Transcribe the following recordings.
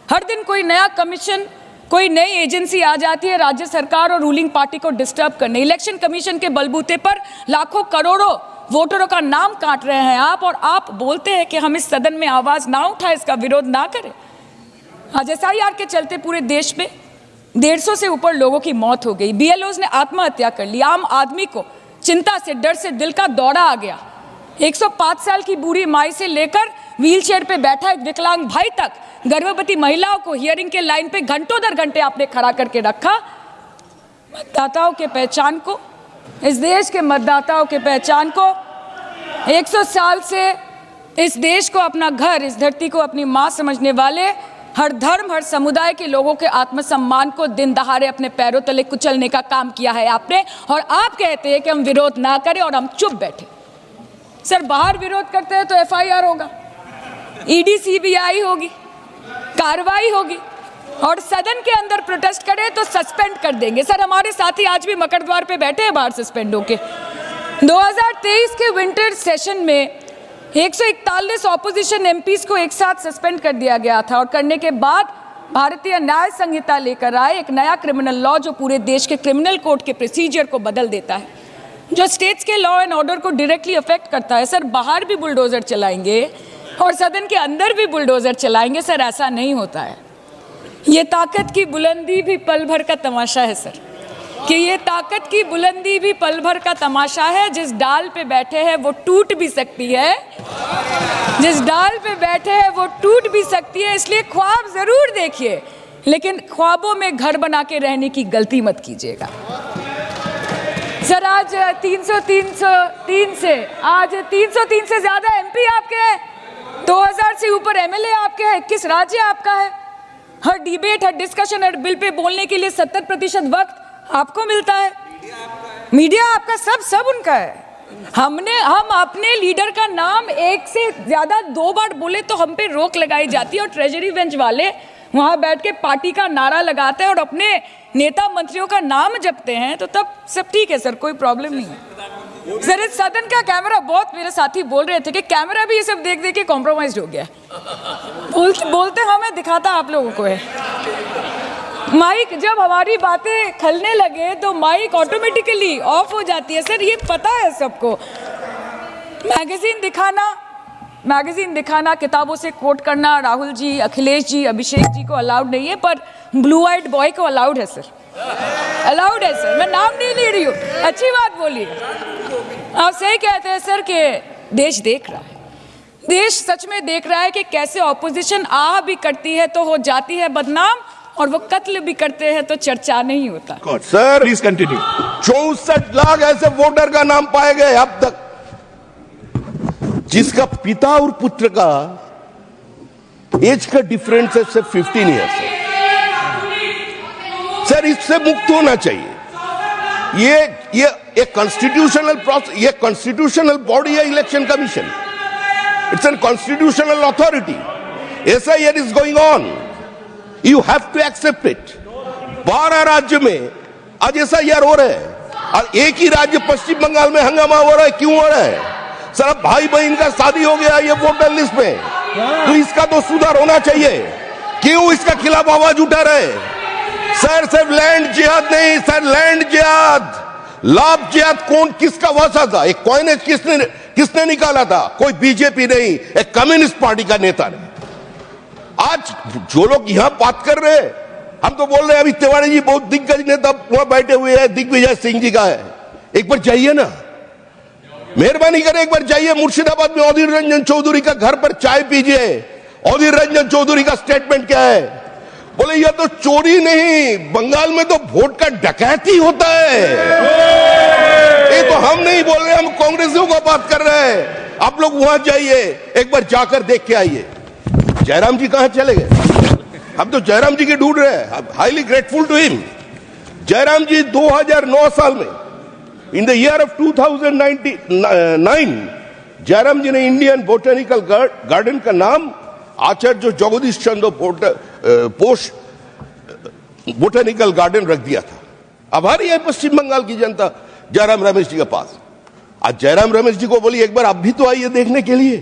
हर दिन कोई नया कमीशन, कोई नई एजेंसी आ जाती है राज्य सरकार और रूलिंग पार्टी को डिस्टर्ब करने। इलेक्शन कमीशन के बलबूते पर लाखों करोड़ों वोटरों का नाम काट रहे हैं आप, और आप बोलते हैं कि हम इस सदन में आवाज ना उठाएं, इसका विरोध ना करें। आज SIR के चलते पूरे देश में 150 से ऊपर लोगों की मौत हो गई। BLOs ने आत्महत्या कर ली। आम आदमी को चिंता से, डर से दिल का दौरा आ गया। 105 साल की बूढ़ी माई से लेकर व्हीलचेयर पे बैठा एक विकलांग भाई तक, गर्भवती महिलाओं को हियरिंग के लाइन पे घंटों दर घंटे आपने खड़ा करके रखा। मतदाताओं के पहचान को, इस देश के मतदाताओं के पहचान को, 100 साल से इस देश को अपना घर, इस धरती को अपनी मां समझने वाले हर धर्म, हर समुदाय के लोगों के आत्मसम्मान को दिन दहाड़े अपने पैरों तले कुचलने का काम किया है आपने। और आप कहते हैं कि हम विरोध ना करें और हम चुप बैठे। सर, बाहर विरोध करते हैं तो FIR होगा, ED CBI होगी, कार्रवाई होगी, और सदन के अंदर प्रोटेस्ट करें तो सस्पेंड कर देंगे। सर, हमारे साथी आज भी मकर द्वार पे बैठे हैं बाहर सस्पेंड होके। 2023 के विंटर सेशन में 141 ऑपोजिशन MPs को एक साथ सस्पेंड कर दिया गया था, और करने के बाद भारतीय न्याय संहिता लेकर आए एक नया क्रिमिनल लॉ जो पूरे देश के क्रिमिनल कोड के प्रोसीजर को बदल देता है, जो स्टेट्स के लॉ एंड ऑर्डर को डायरेक्टली अफेक्ट करता है। सर, बाहर भी बुलडोजर चलाएंगे और सदन के अंदर भी बुलडोजर चलाएंगे। सर, ऐसा नहीं होता है। ये ताकत की बुलंदी भी पल भर का तमाशा है सर, कि ये ताकत की बुलंदी भी पल भर का तमाशा है। जिस डाल पे बैठे हैं वो टूट भी सकती है, जिस डाल पे बैठे हैं वो टूट भी सकती है। इसलिए ख्वाब जरूर देखिए, लेकिन ख्वाबों में घर बना के रहने की गलती मत कीजिएगा। सर, आज 303 से ज्यादा MP आपके हैं, 2000 से ऊपर MLA आपके हैं, 21 राज्य आपका है। हर डिबेट, हर डिस्कशन, हर बिल पे बोलने के लिए 70% वक्त आपको मिलता है। मीडिया आपका, सब उनका है। हम अपने लीडर का नाम एक से ज्यादा 2 बार बोले तो हम पे रोक लगाई जाती है, और ट्रेजरी बेंच वाले वहां बैठ के पार्टी का नारा लगाते हैं और अपने नेता मंत्रियों का नाम जपते हैं, तो तब सब ठीक है सर, कोई प्रॉब्लम नहीं है। सर, इस सदन का कैमरा, बहुत मेरे साथी बोल रहे थे कि कैमरा भी ये सब देख देख के कॉम्प्रोमाइज हो गया। बोलते हमें दिखाता आप लोगों को है। माइक जब हमारी बातें खलने लगे तो माइक ऑटोमेटिकली ऑफ हो जाती है। सर, ये पता है सबको। मैगजीन दिखाना, किताबों से कोट करना राहुल जी, अखिलेश जी, अभिषेक जी को अलाउड नहीं है, पर ब्लू आइड बॉय को अलाउड है सर, अलाउड है सर। मैं नाम नहीं ले रही हूँ, अच्छी बात बोलिए। आप सही कहते हैं सर कि देश देख रहा है, देश सच में देख रहा है कि कैसे ऑपोजिशन आह भी करती है तो हो जाती है बदनाम, और वो कत्ल भी करते हैं तो चर्चा नहीं होता। Sir, please continue. 64 लाख ऐसे वोटर का नाम पाए गए अब तक, जिसका पिता और पुत्र का एज का डिफरेंस है सिर्फ 15 ईयर्स है। सर, इससे मुक्त होना चाहिए। ये कॉन्स्टिट्यूशनल प्रोसेस, ये कॉन्स्टिट्यूशनल बॉडी है election commission, it's an constitutional authority. SIR is going on, you have to accept it. 12 राज्य में आज SIR हो रहे हैं, और एक ही राज्य पश्चिम बंगाल में हंगामा हो रहा है। क्यों हो रहा है सर? भाई बहन का शादी हो गया ये वोटर लिस्ट में, तो इसका तो सुधार होना चाहिए। क्यों इसका खिलाफ आवाज उठा रहे? सर, सिर्फ लैंड जिहाद नहीं सर, लैंड जिहाद, लाभ जिहाद कौन, किसका वसा था? एक कॉइनेज किसने निकाला था? कोई बीजेपी नहीं, एक कम्युनिस्ट पार्टी का नेता ने। आज जो लोग यहां बात कर रहे हैं, हम तो बोल रहे हैं अभी तिवारी जी बहुत दिग्गज नेता वहां बैठे हुए हैं, दिग्विजय सिंह जी का है। एक बार जाइए ना, मेहरबानी करें, एक बार जाइए मुर्शिदाबाद में अधीर रंजन चौधरी का घर पर चाय पीजिए। अधीर रंजन चौधरी का स्टेटमेंट क्या है? बोले यह तो चोरी नहीं, बंगाल में तो वोट का डकैती होता है। ये तो हम नहीं बोल रहे, हम कांग्रेसियों का बात कर रहे हैं। आप लोग वहां जाइए, एक बार जाकर देख के आइए। जयराम जी कहां चले गए? हम तो जयराम जी के ढूंढ रहे हैं, highly grateful to him. Jairam ji 2009 साल में, in the year of 2009, Jairam ji ने इंडियन बोटेनिकल गार्डन का नाम आचार्य जगदीश चंद्र बोस बोटेनिकल गार्डन रख दिया था। आभारी है पश्चिम बंगाल की जनता जयराम रमेश जी के पास। आज जयराम रमेश जी को बोली एक बार आप भी तो आइए देखने के लिए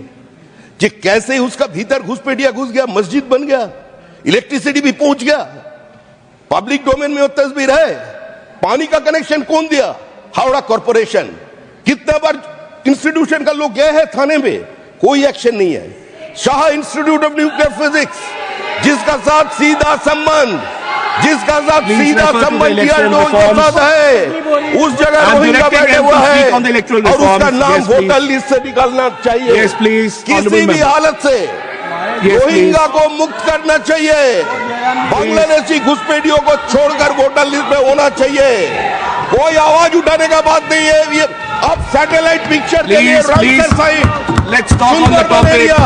कि कैसे उसका भीतर घुसपैठिया घुस गया, मस्जिद बन गया। इलेक्ट्रिसिटी भी पहुंच गया, पब्लिक डोमेन में वो तस्वीर है। पानी का कनेक्शन कौन दिया? हावड़ा कॉर्पोरेशन। कितना बार इंस्टीट्यूशन का लोग गए हैं थाने में, कोई एक्शन नहीं है। Shah institute of nuclear physics, जिसका साथ सीधा संबंध DRDO के साथ है, उस जगह रोहिंग्या बैठे हुआ है और उसका नाम वोटर लिस्ट से निकालना चाहिए। किसी भी हालत से रोहिंग्या को मुक्त करना चाहिए, बांग्लादेशी घुसपैठियों को छोड़कर वोटर लिस्ट में होना चाहिए। कोई आवाज उठाने का बात नहीं है। ये अब सैटेलाइट पिक्चर के लिए Ramsar site, Sundarban area,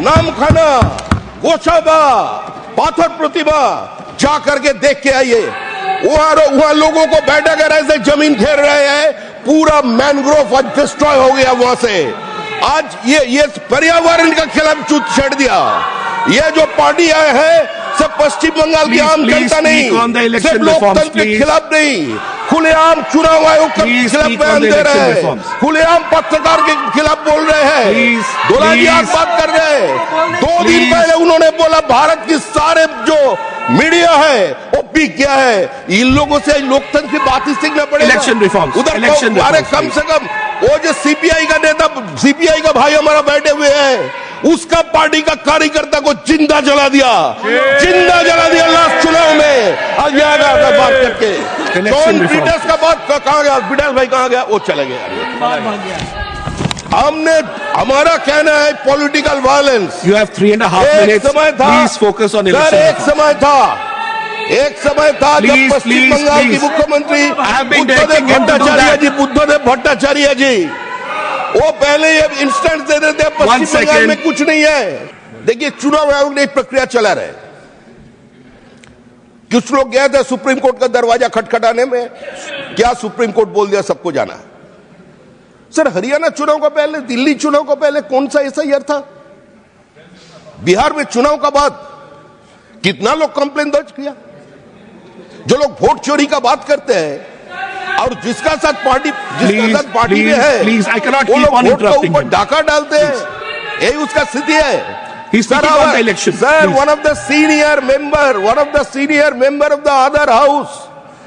Namkhana, Gosaba, Pathar Pratima जा करके देख के आइए। वहां लोगों को बैठा कर ऐसे जमीन घेर रहे हैं, पूरा मैनग्रोव आज डिस्ट्रॉय हो गया वहां से। आज ये पर्यावरण के खिलाफ चूत छेड़ दिया। ये जो पार्टी आए हैं सब पश्चिम बंगाल की आम जनता नहीं, सिर्फ लोकतंत्र के खिलाफ नहीं, खुलेआम चुनाव आयोग के खिलाफ बयान दे रहे हैं, खुलेआम पत्रकार के खिलाफ बोल रहे हैं, दोलाजियात बात कर रहे हैं। 2 दिन पहले उन्होंने बोला भारत की सारे जो मीडिया है वो पीक गया है। इन लोगों से लोकतंत्र की बात ही सीखना पड़ेगा। उधर कम से कम वो जो सीपीआई का नेता, सीपीआई का भाई हमारा बैठे हुए हैं, उसका पार्टी का कार्यकर्ता को जिंदा जला दिया लास्ट चुनाव में। आज बात करके जॉन ब्रिटस का बात कहां गया? ब्रिटस भाई कहां गया? वो चले गया। हमने हमारा कहना है political violence. You have 3.5 minutes. Please focus on election. एक समय था जब पश्चिम बंगाल की मुख्यमंत्री बुद्धदेव भट्टाचार्य जी वो पहले ये इंस्टेंस दे देते हैं पश्चिम बंगाल में कुछ नहीं है। देखिए चुनाव आयोग ने एक प्रक्रिया चला रहे। कुछ लोग गए थे सुप्रीम कोर्ट का दरवाजा खटखटाने में, क्या सुप्रीम कोर्ट बोल दिया सबको जाना। सर हरियाणा चुनाव का पहले, दिल्ली चुनाव का पहले कौन सा एसआईआर था? बिहार में चुनाव का बाद कितना लोग कंप्लेन दर्ज किया? जो लोग वोट चोरी का बात करते हैं और जिसका साथ पार्टी में है वो लोग वोट के ऊपर डाका डालते हैं, यही उसका स्थिति है। Sir, one of the senior member of the other house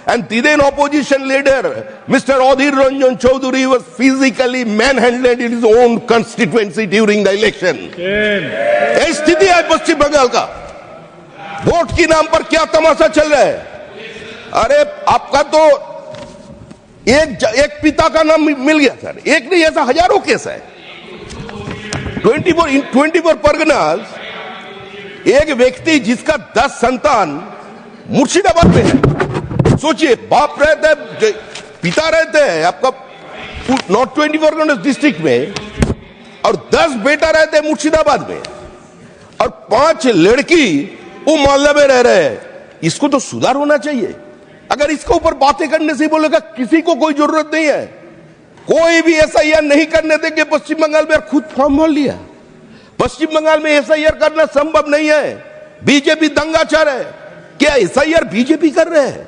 and then opposition leader, Mr. Adhir Ranjan Chaudhary was physically manhandled in his own constituency during the election. यही स्थिति है पश्चिम बंगाल का। वोट के नाम पर क्या तमाशा चल रहा है? अरे आपका तो एक पिता का नाम मिल गया सर, एक नहीं ऐसा हजारों केस है। 24 परगनास एक व्यक्ति जिसका 10 संतान मुर्शिदाबाद में है। सोचिए बाप रहते हैं, पिता रहते हैं आपका नॉर्थ 24 डिस्ट्रिक्ट में और 10 बेटा रहते हैं मुर्शिदाबाद में और 5 लड़की वो मोहल्ले में रह रहे हैं। इसको तो सुधार होना चाहिए। अगर इसके ऊपर बातें करने से बोलेगा किसी को कोई जरूरत नहीं है, कोई भी एसआईआर नहीं करने देंगे पश्चिम बंगाल में। खुद फॉर्म भर लिया, पश्चिम बंगाल में एसआईआर करना संभव नहीं है। बीजेपी दंगा चाह रहे हैं, क्या एसआईआर बीजेपी कर रहे हैं?